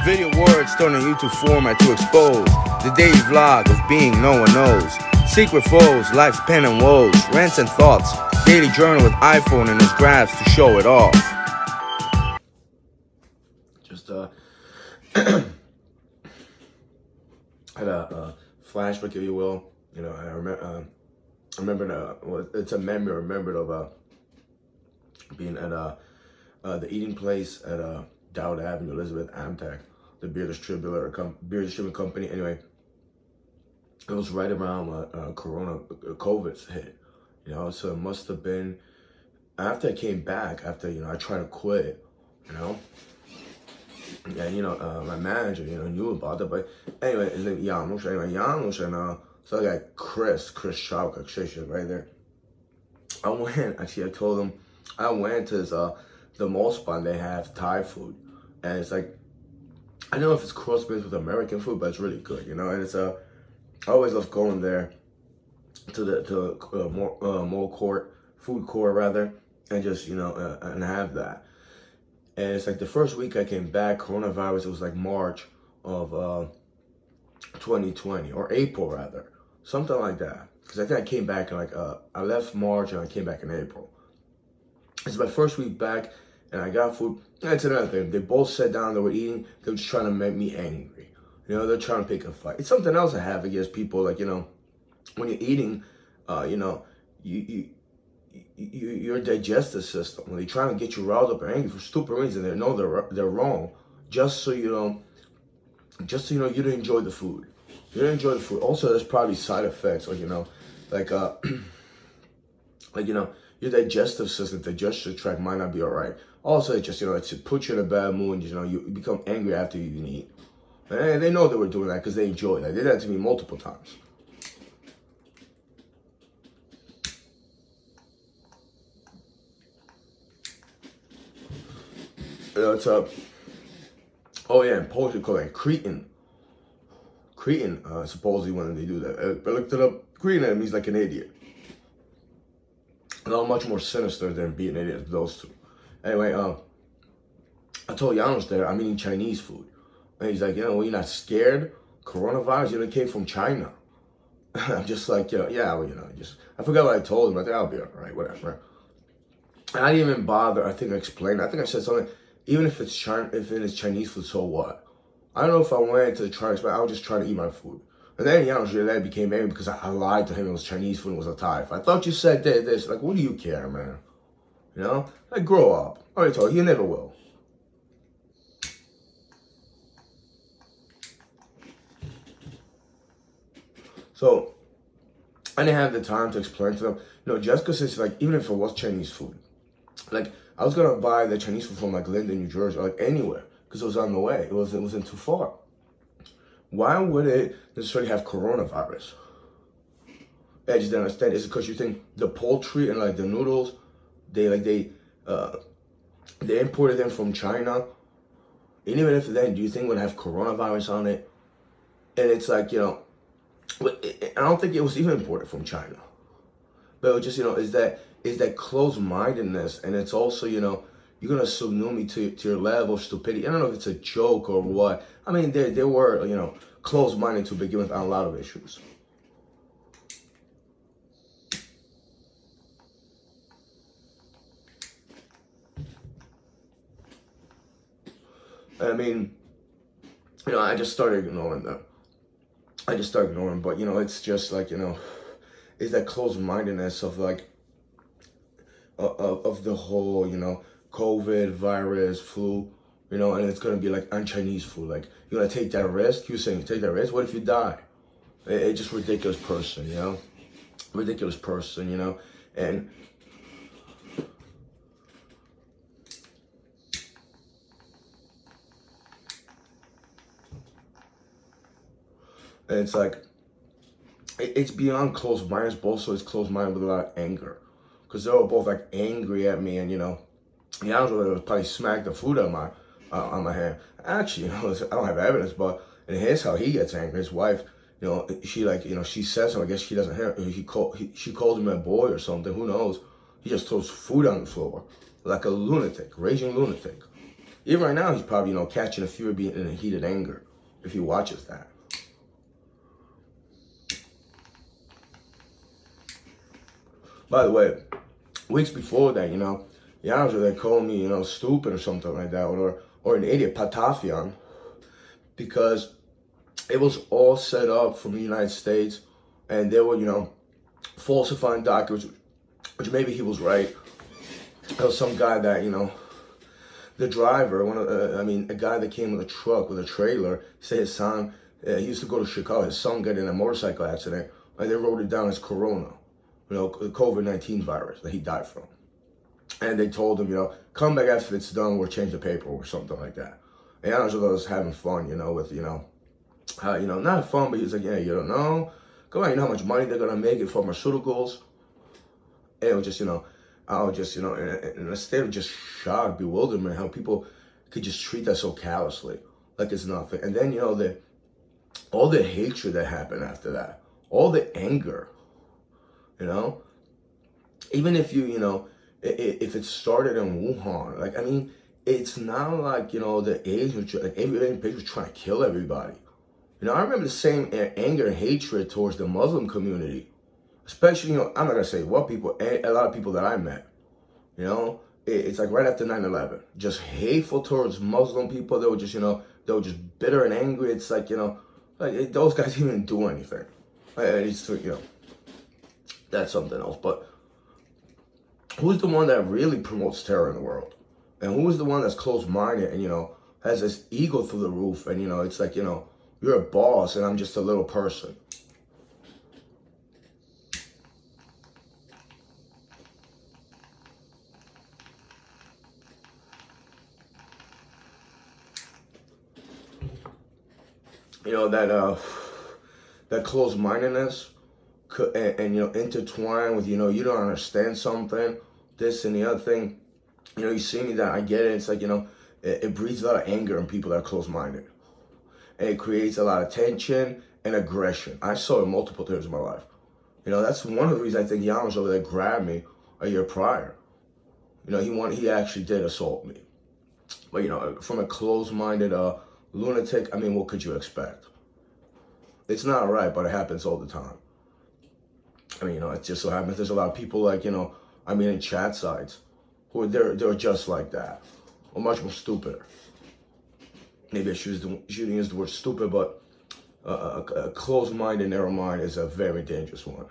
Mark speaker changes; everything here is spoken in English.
Speaker 1: Video words thrown in YouTube format to expose the daily vlog of being no one knows. Secret foes, life's pain and woes, rants and thoughts, daily journal with iPhone and his grabs to show it off.
Speaker 2: Just had a flashback, if you will. You know, I remember it's a memory I remembered of being at the eating place at Dowd Avenue, Elizabeth Amtech, the beer distributing company. Anyway, it was right around COVID hit. You know, so it must have been after I came back, after, I tried to quit, and, my manager, knew about it, but anyway, his name Janusz, and so I got Chris Sharp, right there. I told him, I went to the mall spot, they have Thai food, and it's like, I don't know if it's cross-mixed with American food, but it's really good, and it's I always love going there to the mall court, food court rather, and just, and have that. And it's like the first week I came back, coronavirus, it was like March of 2020, or April rather, something like that. Because I think I came back in I left March and I came back in April. It's my first week back and I got food. That's another thing. They both sat down, they were eating, they were just trying to make me angry. They're trying to pick a fight. It's something else I have against people, like, when you're eating, your digestive system, when they're trying to get you riled up and angry for stupid reasons, they know they're wrong, just so you don't enjoy the food. You don't enjoy the food. Also, there's probably side effects, your digestive system, digestive tract might not be all right. Also, it just, it puts you in a bad mood, and, you become angry after you eat. And they know they were doing that because they enjoy it. They did that to me multiple times. It's in Polish, called like Cretan. Supposedly when they do that. I looked it up. Cretan means like an idiot. Not much more sinister than being an idiot, those two. Anyway, I told Janusz there I'm eating Chinese food. And he's like, well, you're not scared? Coronavirus, it came from China. I'm just like, I forgot what I told him. I think I'll be all right, whatever. And I didn't even bother. I think I explained. I think I said something. Even if it's Chinese food, so what? I don't know if I went to try to explain. I was just trying to eat my food. And then Janusz really became angry because I lied to him. It was Chinese food. It was a Thai food. I thought you said this. Like, what do you care, man? Like, grow up. I already told you, you never will. So, I didn't have the time to explain to them. Just because it's like, even if it was Chinese food, like, I was going to buy the Chinese food from like Linden, New Jersey, or like anywhere, because it was on the way. It wasn't too far. Why would it necessarily have coronavirus? I just don't understand. Is it because you think the poultry and like the noodles, they imported them from China? And even if then, do you think it would have coronavirus on it? And it's like, I don't think it was even imported from China. But it was just, is that closed-mindedness, and it's also, you're gonna subdue me to your level of stupidity. I don't know if it's a joke or what. I mean, they were, closed-minded to begin with on a lot of issues. I mean, I just started ignoring them. But, it's just like, is that closed-mindedness of like, of the whole, COVID, virus, flu, and it's going to be like on Chinese food. Like, you're going to take that risk? You're saying take that risk? What if you die? It's just ridiculous person, Ridiculous person, and it's like, it's beyond closed-minded, but also it's closed-minded with a lot of anger. Because they were both like angry at me, and Janusz would probably smack the food on my hand. Actually, I don't have evidence, but in his house, he gets angry. His wife, she says something. I guess she doesn't hear. She called him a boy or something. Who knows? He just throws food on the floor like a lunatic, raging lunatic. Even right now, he's probably, catching a few being in a heated anger if he watches that. By the way, weeks before that, they called me, stupid or something like that, or an idiot, Patafian, because it was all set up from the United States, and they were, falsifying documents, which maybe he was right. There was some guy that, the driver, a guy that came with a truck with a trailer, said his son, he used to go to Chicago, his son got in a motorcycle accident, and they wrote it down as corona, the COVID-19 virus that he died from. And they told him, come back after it's done, we'll change the paper or something like that. And I was having fun, with, not fun, but he was like, yeah, you don't know. Come on, you know how much money they're going to make in pharmaceuticals? And it was just, I was just, in a state of just shock, bewilderment, how people could just treat that so callously, like it's nothing. And then, all the hatred that happened after that, all the anger, even if if it started in Wuhan, it's not like, the Asians, everybody was trying to kill everybody. I remember the same anger and hatred towards the Muslim community, especially, I'm not going to say what people, a lot of people that I met, it's like right after 9/11, just hateful towards Muslim people. They were just, they were just bitter and angry. It's like, those guys didn't do anything. It's, that's something else. But who's the one that really promotes terror in the world? And who's the one that's closed-minded and, has this ego through the roof? And, it's like, you're a boss and I'm just a little person. That closed-mindedness and intertwine with, you don't understand something, this and the other thing. You see me that I get it. It's like, it breeds a lot of anger in people that are closed-minded. And it creates a lot of tension and aggression. I saw it multiple times in my life. That's one of the reasons I think Janos over there grabbed me a year prior. He actually did assault me. But, from a closed-minded lunatic, what could you expect? It's not right, but it happens all the time. It just so happens there's a lot of people like, in chat sites who they're just like that, or much more stupider. Maybe I shouldn't use the word stupid, but a closed mind and narrow mind is a very dangerous one.